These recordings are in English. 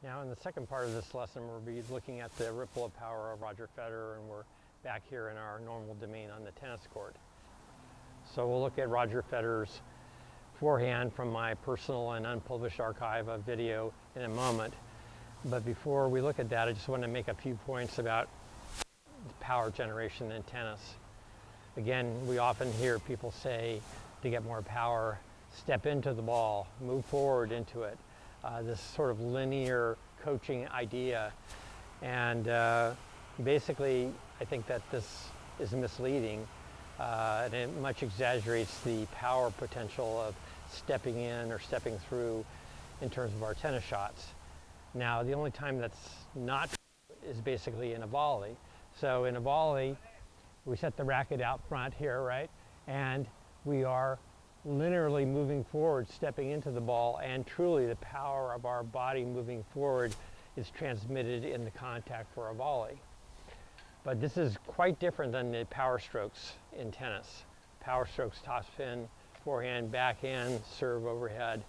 Now in the second part of this lesson, we'll be looking at the ripple of power of Roger Federer, and we're back here in our normal domain on the tennis court. So we'll look at Roger Federer's forehand from my personal and unpublished archive of video in a moment. But before we look at that, I just want to make a few points about power generation in tennis. Again, we often hear people say to get more power, step into the ball, move forward into it. This sort of linear coaching idea. And basically, I think that this is misleading and it much exaggerates the power potential of stepping in or stepping through in terms of our tennis shots. Now, the only time that's not is basically in a volley. So in a volley, we set the racket out front here, right? And we are linearly moving forward, stepping into the ball, and truly the power of our body moving forward is transmitted in the contact for a volley. But this is quite different than the power strokes in tennis. Power strokes, topspin, forehand, backhand, serve overhead.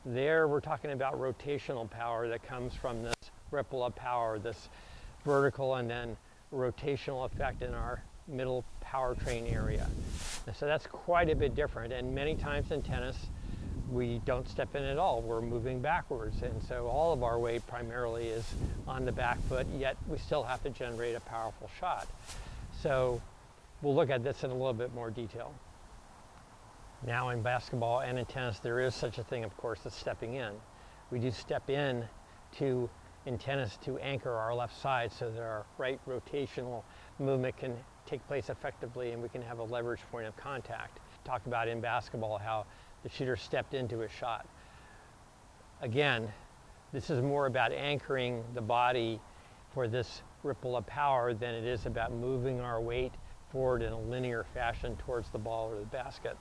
There we're talking about rotational power that comes from this ripple of power, this vertical and then rotational effect in our middle powertrain area. And so that's quite a bit different, and many times in tennis we don't step in at all. We're moving backwards, and so all of our weight primarily is on the back foot, yet we still have to generate a powerful shot. So we'll look at this in a little bit more detail. Now in basketball and in tennis there is such a thing, of course, as stepping in. We do step in in tennis to anchor our left side so that our right rotational movement can take place effectively and we can have a leverage point of contact. Talk about in basketball how the shooter stepped into his shot. Again, this is more about anchoring the body for this ripple of power than it is about moving our weight forward in a linear fashion towards the ball or the basket.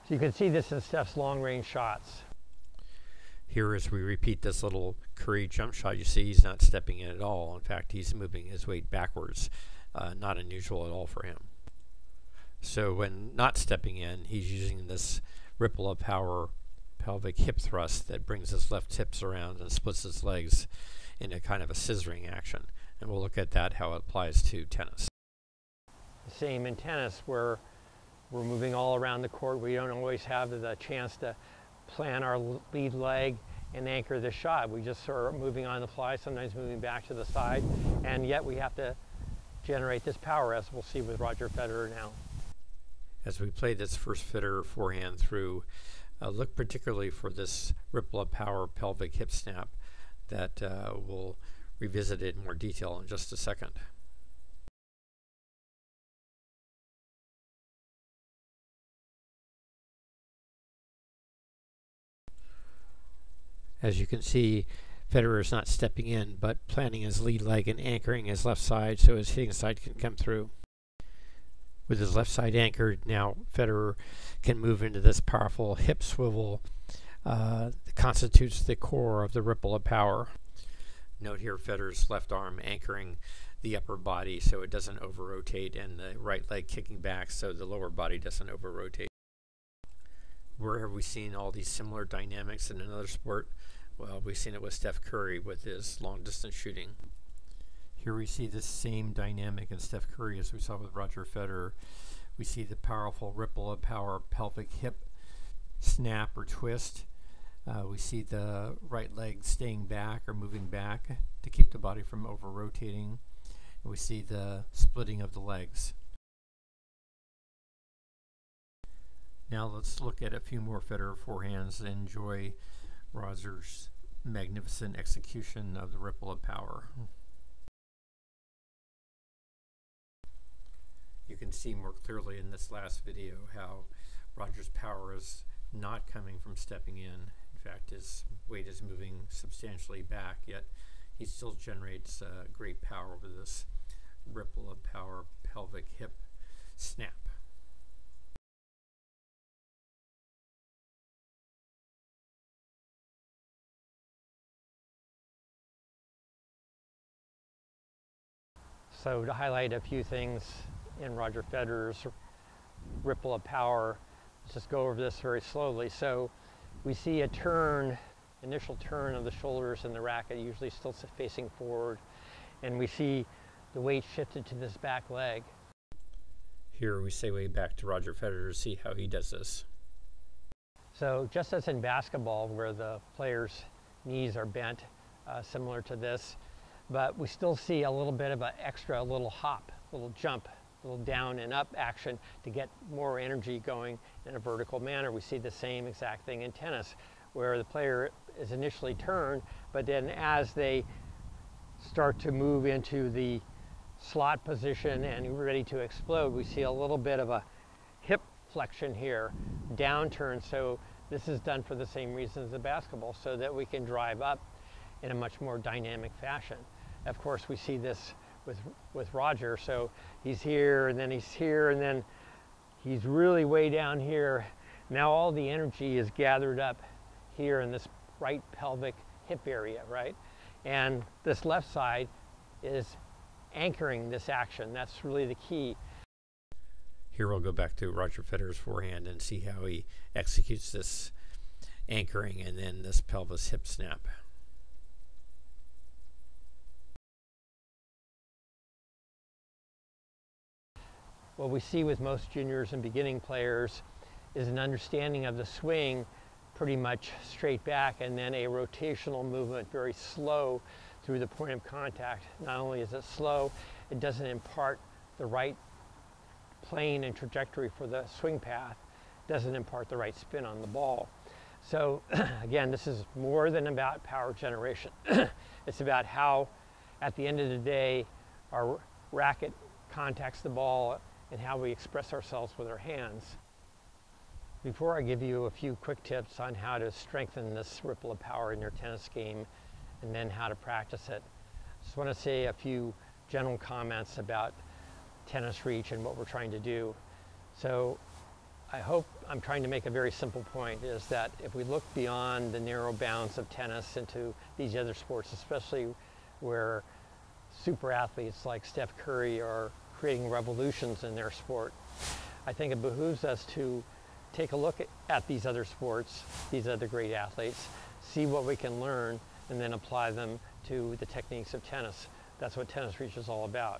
So you can see this in Steph's long-range shots. Here, as we repeat this little Curry jump shot, you see he's not stepping in at all. In fact, he's moving his weight backwards. Not unusual at all for him. So when not stepping in, he's using this ripple of power pelvic hip thrust that brings his left hips around and splits his legs in a kind of a scissoring action. And we'll look at that, how it applies to tennis. The same in tennis, where we're moving all around the court. We don't always have the chance to plan our lead leg and anchor the shot. We just sort of moving on the fly, sometimes moving back to the side, and yet we have to generate this power, as we'll see with Roger Federer now. As we play this first Federer forehand through, look particularly for this ripple of power pelvic hip snap that we'll revisit in more detail in just a second. As you can see, Federer is not stepping in, but planting his lead leg and anchoring his left side so his hitting side can come through. With his left side anchored, now Federer can move into this powerful hip swivel that constitutes the core of the ripple of power. Note here Federer's left arm anchoring the upper body so it doesn't over-rotate, and the right leg kicking back so the lower body doesn't over-rotate. Where have we seen all these similar dynamics in another sport? Well, we've seen it with Steph Curry with his long-distance shooting. Here we see this same dynamic in Steph Curry as we saw with Roger Federer. We see the powerful ripple of power pelvic hip snap or twist. We see the right leg staying back or moving back to keep the body from over-rotating. And we see the splitting of the legs. Now let's look at a few more Federer forehands and enjoy Roger's magnificent execution of the ripple of power. You can see more clearly in this last video how Roger's power is not coming from stepping in. In fact, his weight is moving substantially back, yet he still generates great power over this ripple of power pelvic hip snap. So to highlight a few things in Roger Federer's ripple of power, let's just go over this very slowly. So we see a turn initial turn of the shoulders and the racket usually still facing forward, and we see the weight shifted to this back leg. Here we segue back to Roger Federer to see how he does this. So just as in basketball, where the player's knees are bent, similar to this, but we still see a little bit of an extra little hop, little jump, little down and up action to get more energy going in a vertical manner. We see the same exact thing in tennis, where the player is initially turned, but then as they start to move into the slot position and ready to explode, we see a little bit of a hip flexion here, downturn. So this is done for the same reason as the basketball, so that we can drive up in a much more dynamic fashion. Of course, we see this with Roger. So he's here, and then he's here, and then he's really way down here. Now all the energy is gathered up here in this right pelvic hip area, right? And this left side is anchoring this action. That's really the key. Here we'll go back to Roger Federer's forehand and see how he executes this anchoring and then this pelvis hip snap. What we see with most juniors and beginning players is an understanding of the swing pretty much straight back, and then a rotational movement, very slow through the point of contact. Not only is it slow, it doesn't impart the right plane and trajectory for the swing path, doesn't impart the right spin on the ball. So again, this is more than about power generation. It's about how, at the end of the day, our racket contacts the ball and how we express ourselves with our hands. Before I give you a few quick tips on how to strengthen this ripple of power in your tennis game and then how to practice it, I just want to say a few general comments about tennis reach and what we're trying to do. So I hope I'm trying to make a very simple point, is that if we look beyond the narrow bounds of tennis into these other sports, especially where super athletes like Steph Curry are creating revolutions in their sport, I think it behooves us to take a look at these other sports, these other great athletes, see what we can learn, and then apply them to the techniques of tennis. That's what Tennis Reach is all about.